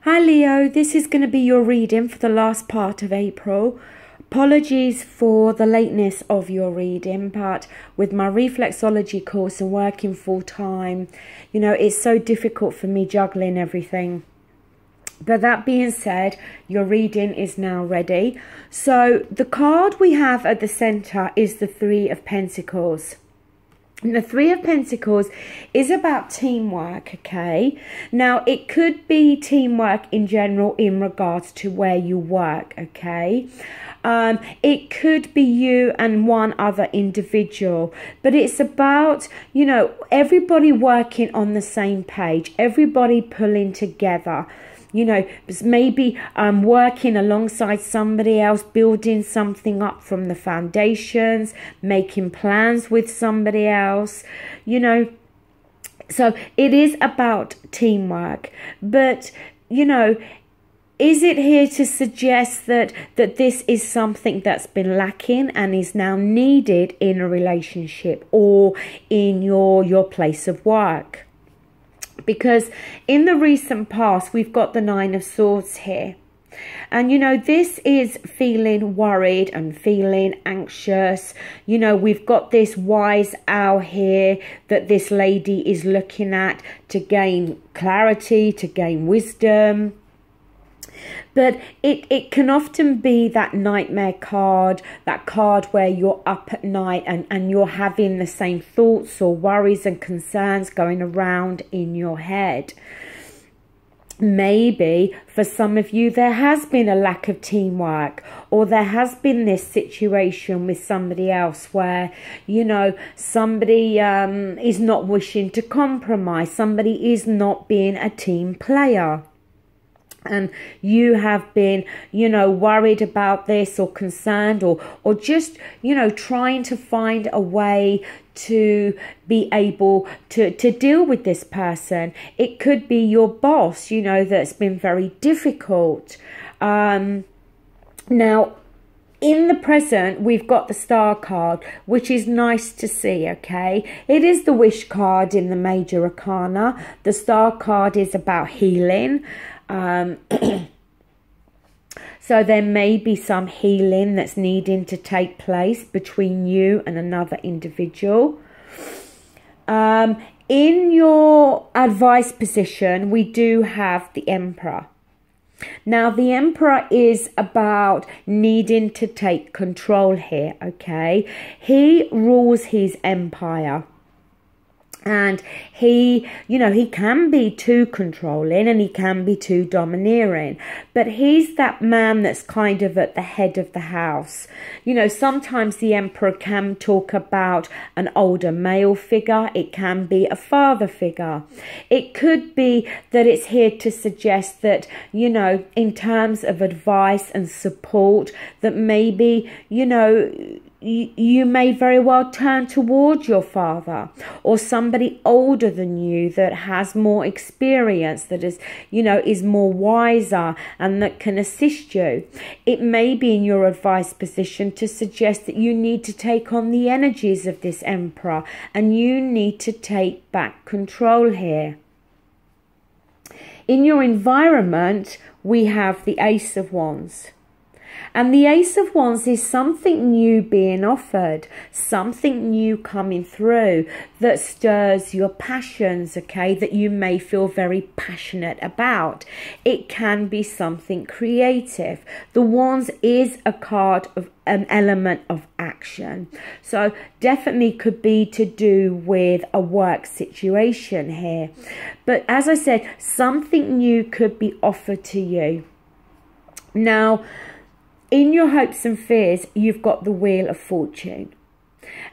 Hi Leo, this is going to be your reading for the last part of April. Apologies for the lateness of your reading, but with my reflexology course and working full time, it's so difficult for me juggling everything. But that being said, your reading is now ready. So the card we have at the center is the Three of Pentacles. And the Three of Pentacles is about teamwork, okay? Now, it could be teamwork in general in regards to where you work, okay? It could be you and one other individual, but it's about, everybody working on the same page, everybody pulling together. Maybe working alongside somebody else, building something up from the foundations, making plans with somebody else, So it is about teamwork. But, is it here to suggest that this is something that's been lacking and is now needed in a relationship or in your place of work? Because in the recent past, we've got the Nine of Swords here. And, this is feeling worried and feeling anxious. We've got this wise owl here that this lady is looking at to gain clarity, to gain wisdom. But it can often be that nightmare card, that card where you're up at night and you're having the same thoughts or worries and concerns going around in your head. Maybe for some of you there has been a lack of teamwork, or there has been this situation with somebody else where, somebody is not wishing to compromise, somebody is not being a team player. And you have been, worried about this or concerned or just, trying to find a way to be able to deal with this person. It could be your boss, that's been very difficult. Now, in the present, we've got the Star card, which is nice to see, okay? It is the Wish card in the Major Arcana. The Star card is about healing. So there may be some healing that's needing to take place between you and another individual. In your advice position, we do have the Emperor. Now, the Emperor is about needing to take control here, okay? He rules his empire. And he can be too controlling and he can be too domineering. But he's that man that's kind of at the head of the house. Sometimes the Emperor can talk about an older male figure. It can be a father figure. It could be that it's here to suggest that, in terms of advice and support, that maybe, you may very well turn towards your father or somebody older than you that has more experience, that is more wiser and that can assist you. It may be in your advice position to suggest that you need to take on the energies of this Emperor and you need to take back control here. In your environment, we have the Ace of Wands. And the Ace of Wands is something new being offered, something new coming through that stirs your passions, okay, that you may feel very passionate about. It can be something creative. The Wands is a card of an element of action. So definitely could be to do with a work situation here. But as I said, something new could be offered to you. Now, in your hopes and fears, you've got the Wheel of Fortune.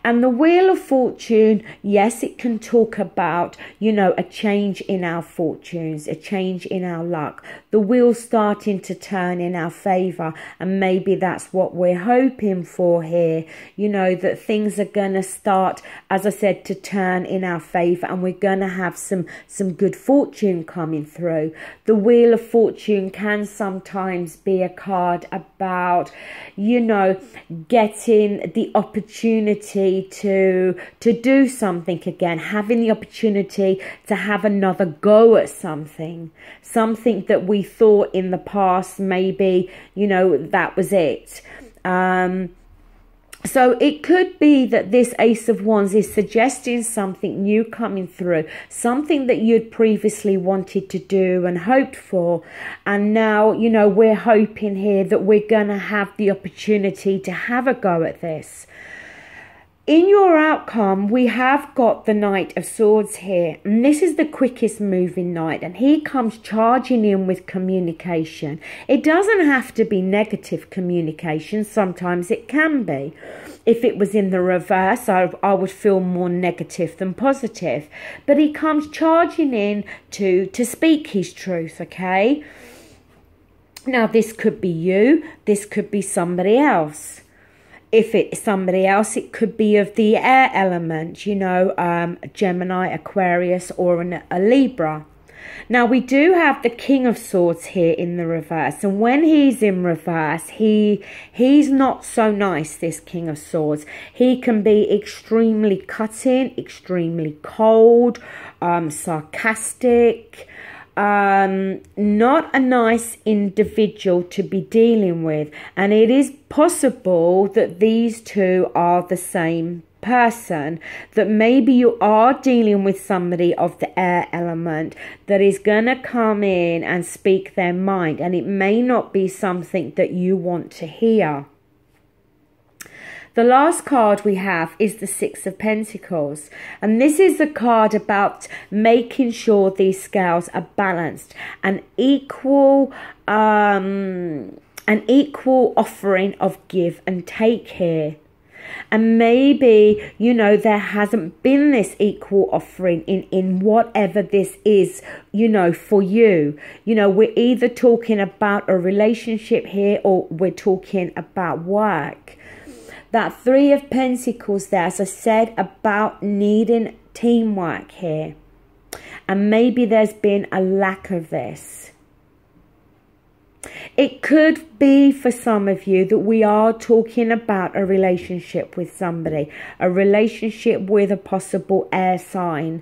And the Wheel of Fortune, yes, it can talk about, a change in our fortunes, a change in our luck. The wheel starting to turn in our favour. And maybe that's what we're hoping for here. That things are going to start, as I said, to turn in our favour. And we're going to have some good fortune coming through. The Wheel of Fortune can sometimes be a card about, getting the opportunity opportunity to do something again, having the opportunity to have another go at something that we thought in the past maybe, you know, that was it. So it could be that this Ace of Wands is suggesting something new coming through, something that you'd previously wanted to do and hoped for. And now, you know, we're hoping here that we're going to have the opportunity to have a go at this. In your outcome, we have got the Knight of Swords here, and this is the quickest moving knight, and he comes charging in with communication. It doesn't have to be negative communication, sometimes it can be. If it was in the reverse, I would feel more negative than positive, but he comes charging in to speak his truth, okay? Now, this could be you, this could be somebody else. If it's somebody else, it could be of the air element, you know, Gemini, Aquarius, or a Libra. Now, we do have the King of Swords here in the reverse. And when he's in reverse, he's not so nice, this King of Swords. He can be extremely cutting, extremely cold, sarcastic, not a nice individual to be dealing with. And it is possible that these two are the same person, that maybe you are dealing with somebody of the air element that is going to come in and speak their mind, and it may not be something that you want to hear. The last card we have is the Six of Pentacles, and this is a card about making sure these scales are balanced, an equal offering of give and take here. And maybe, you know, there hasn't been this equal offering in whatever this is, you know, for you. You know, we're either talking about a relationship here, or we're talking about work. That Three of Pentacles there, as I said, about needing teamwork here. And maybe there's been a lack of this. It could be for some of you that we are talking about a relationship with somebody, a relationship with a possible air sign.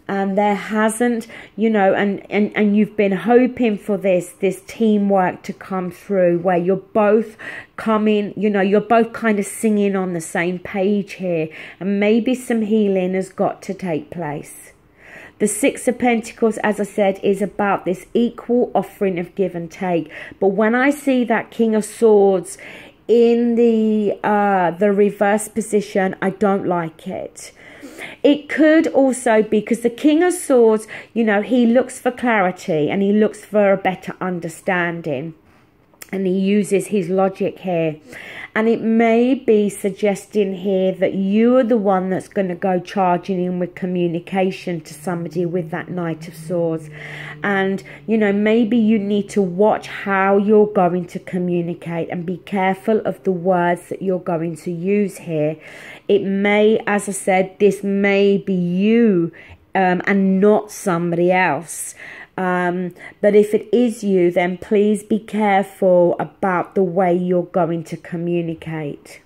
And there hasn't, you know, and you've been hoping for this teamwork to come through, where you're both coming, you know, you're both kind of singing on the same page here, and maybe some healing has got to take place. The Six of Pentacles, as I said, is about this equal offering of give and take. But when I see that King of Swords in the reverse position, I don't like it. It could also be because the King of Swords, you know, he looks for clarity and he looks for a better understanding. And he uses his logic here. And it may be suggesting here that you are the one that's going to go charging in with communication to somebody with that Knight of Swords. And, you know, maybe you need to watch how you're going to communicate and be careful of the words that you're going to use here. It may, as I said, this may be you and not somebody else. But if it is you, then please be careful about the way you're going to communicate.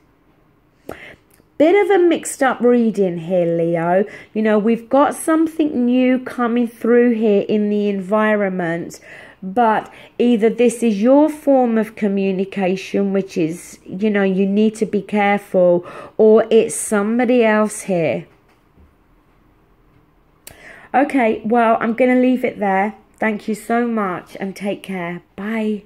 Bit of a mixed up reading here, Leo. You know, we've got something new coming through here in the environment, but either this is your form of communication, which is, you know, you need to be careful, or it's somebody else here. Okay, well, I'm going to leave it there. Thank you so much and take care. Bye.